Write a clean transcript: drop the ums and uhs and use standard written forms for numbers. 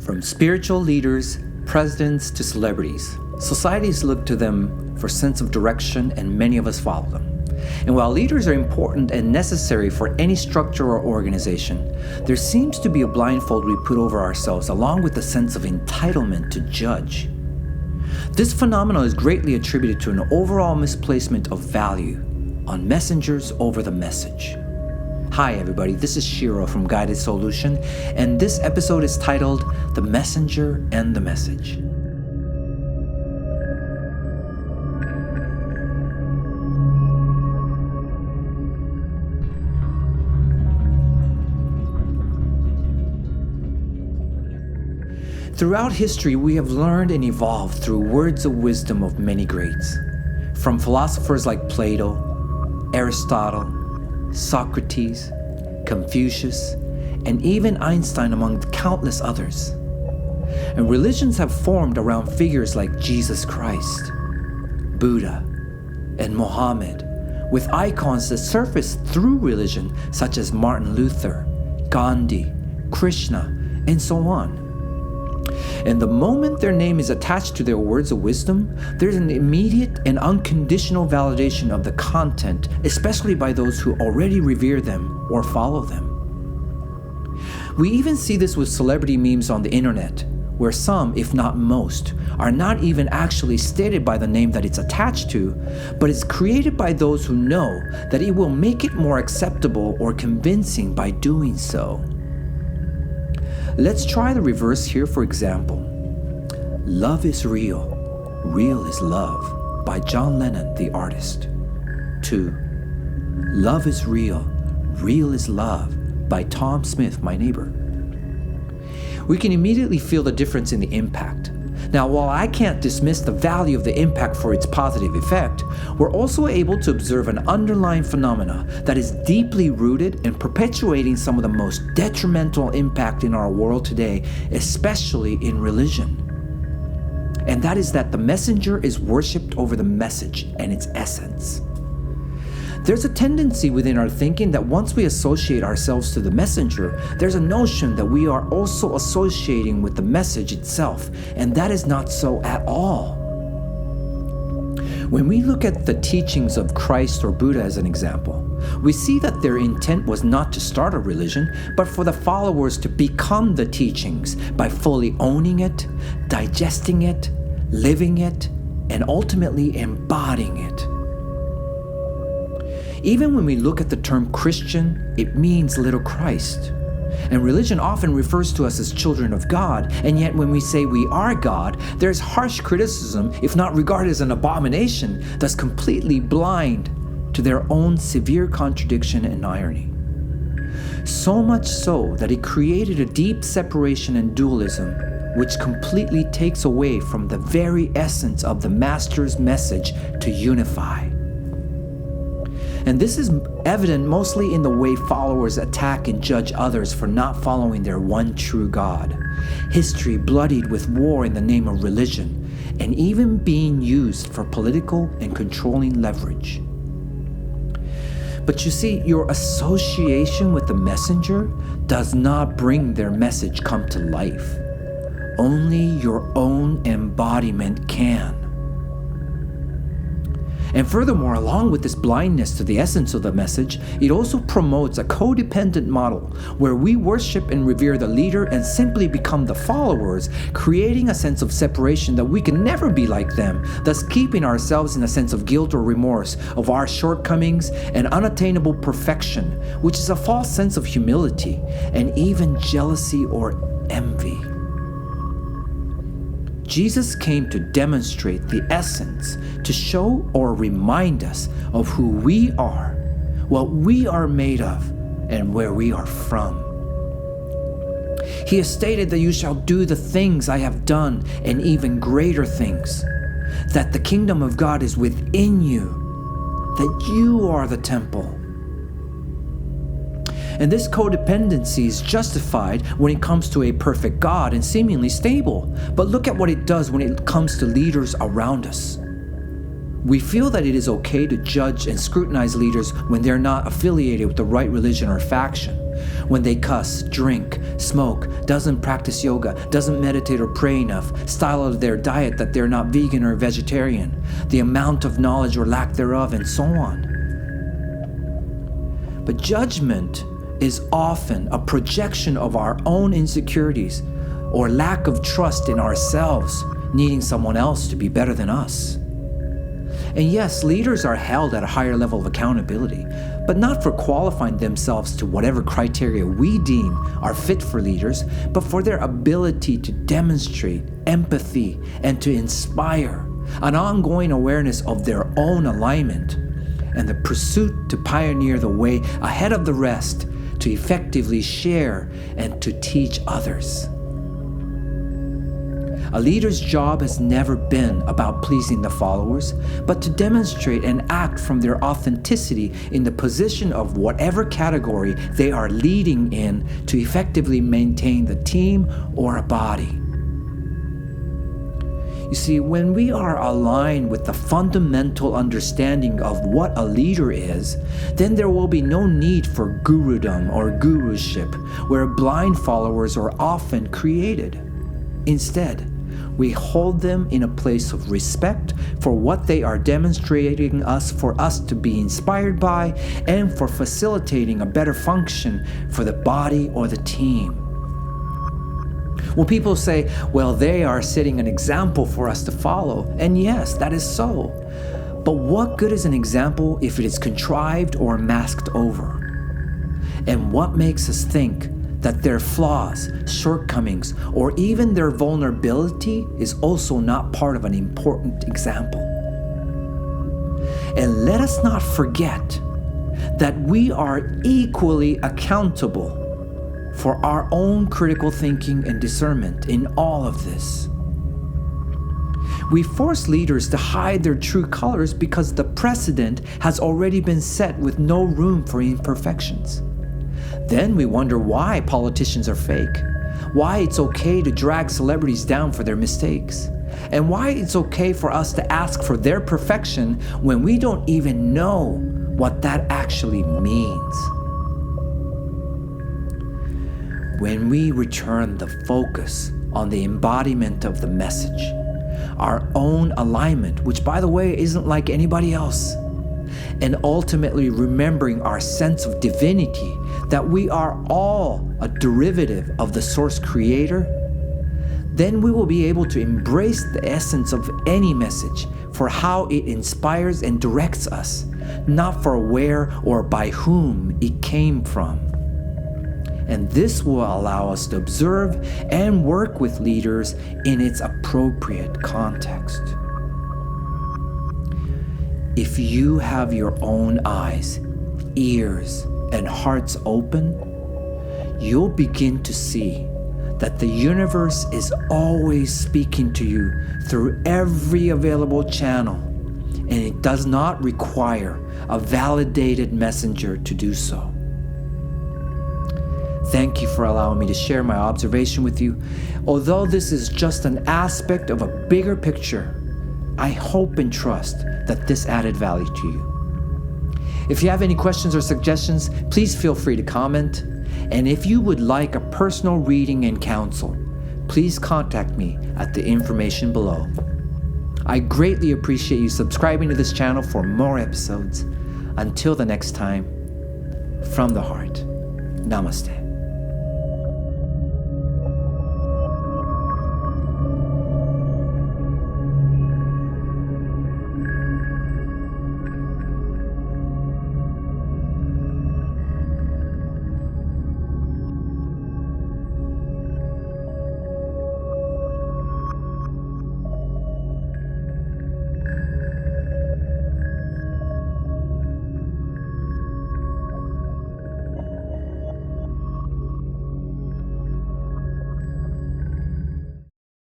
From spiritual leaders, presidents to celebrities, societies look to them for sense of direction, and many of us follow them. And while leaders are important and necessary for any structure or organization, there seems to be a blindfold we put over ourselves along with the sense of entitlement to judge. This phenomenon is greatly attributed to an overall misplacement of value on messengers over the message. Hi everybody, this is Shiro from Guided Soul-ution, and this episode is titled The Messenger and the Message. Throughout history, we have learned and evolved through words of wisdom of many greats, from philosophers like Plato, Aristotle, Socrates, Confucius, and even Einstein among countless others. And religions have formed around figures like Jesus Christ, Buddha, and Mohammed, with icons that surface through religion such as Martin Luther, Gandhi, Krishna, and so on. And the moment their name is attached to their words of wisdom, there's an immediate and unconditional validation of the content, especially by those who already revere them or follow them. We even see this with celebrity memes on the internet, where some, if not most, are not even actually stated by the name that it's attached to, but is created by those who know that it will make it more acceptable or convincing by doing so. Let's try the reverse here, for example. Love is real, real is love, by John Lennon, the artist. 2. Love is real, real is love, by Tom Smith, my neighbor. We can immediately feel the difference in the impact. Now, while I can't dismiss the value of the impact for its positive effect, we're also able to observe an underlying phenomena that is deeply rooted and perpetuating some of the most detrimental impact in our world today, especially in religion. And that is that the messenger is worshipped over the message and its essence. There's a tendency within our thinking that once we associate ourselves to the messenger, there's a notion that we are also associating with the message itself, and that is not so at all. When we look at the teachings of Christ or Buddha as an example, we see that their intent was not to start a religion, but for the followers to become the teachings by fully owning it, digesting it, living it, and ultimately embodying it. Even when we look at the term Christian, it means little Christ. And religion often refers to us as children of God, and yet when we say we are God, there's harsh criticism, if not regarded as an abomination, that's completely blind to their own severe contradiction and irony. So much so that it created a deep separation and dualism, which completely takes away from the very essence of the Master's message to unify. And this is evident mostly in the way followers attack and judge others for not following their one true God. History bloodied with war in the name of religion, and even being used for political and controlling leverage. But you see, your association with the messenger does not bring their message come to life. Only your own embodiment can. And furthermore, along with this blindness to the essence of the message, it also promotes a codependent model where we worship and revere the leader and simply become the followers, creating a sense of separation that we can never be like them, thus keeping ourselves in a sense of guilt or remorse of our shortcomings and unattainable perfection, which is a false sense of humility and even jealousy or envy. Jesus came to demonstrate the essence, to show or remind us of who we are, what we are made of, and where we are from. He has stated that you shall do the things I have done and even greater things, that the kingdom of God is within you, that you are the temple. And this codependency is justified when it comes to a perfect God and seemingly stable. But look at what it does when it comes to leaders around us. We feel that it is okay to judge and scrutinize leaders when they're not affiliated with the right religion or faction. when they cuss, drink, smoke, doesn't practice yoga, doesn't meditate or pray enough, style of their diet that they're not vegan or vegetarian, the amount of knowledge or lack thereof, and so on. But judgment is often a projection of our own insecurities or lack of trust in ourselves, needing someone else to be better than us. And yes, leaders are held at a higher level of accountability, but not for qualifying themselves to whatever criteria we deem are fit for leaders, but for their ability to demonstrate empathy and to inspire an ongoing awareness of their own alignment and the pursuit to pioneer the way ahead of the rest to effectively share and to teach others. A leader's job has never been about pleasing the followers, but to demonstrate and act from their authenticity in the position of whatever category they are leading in to effectively maintain the team or a body. You see, when we are aligned with the fundamental understanding of what a leader is, then there will be no need for gurudom or guruship, where blind followers are often created. Instead, we hold them in a place of respect for what they are demonstrating for us to be inspired by and for facilitating a better function for the body or the team. Well, people say, well, they are setting an example for us to follow. And yes, that is so. But what good is an example if it is contrived or masked over? And what makes us think that their flaws, shortcomings, or even their vulnerability is also not part of an important example? And let us not forget that we are equally accountable for our own critical thinking and discernment in all of this. We force leaders to hide their true colors because the precedent has already been set with no room for imperfections. Then we wonder why politicians are fake, why it's okay to drag celebrities down for their mistakes, and why it's okay for us to ask for their perfection when we don't even know what that actually means. When we return the focus on the embodiment of the message, our own alignment, which by the way isn't like anybody else, and ultimately remembering our sense of divinity, that we are all a derivative of the source creator, then we will be able to embrace the essence of any message for how it inspires and directs us, not for where or by whom it came from. And this will allow us to observe and work with leaders in its appropriate context. If you have your own eyes, ears, and hearts open, you'll begin to see that the universe is always speaking to you through every available channel, and it does not require a validated messenger to do so. Thank you for allowing me to share my observation with you. Although this is just an aspect of a bigger picture, I hope and trust that this added value to you. If you have any questions or suggestions, please feel free to comment. And if you would like a personal reading and counsel, please contact me at the information below. I greatly appreciate you subscribing to this channel for more episodes. Until the next time, from the heart, namaste.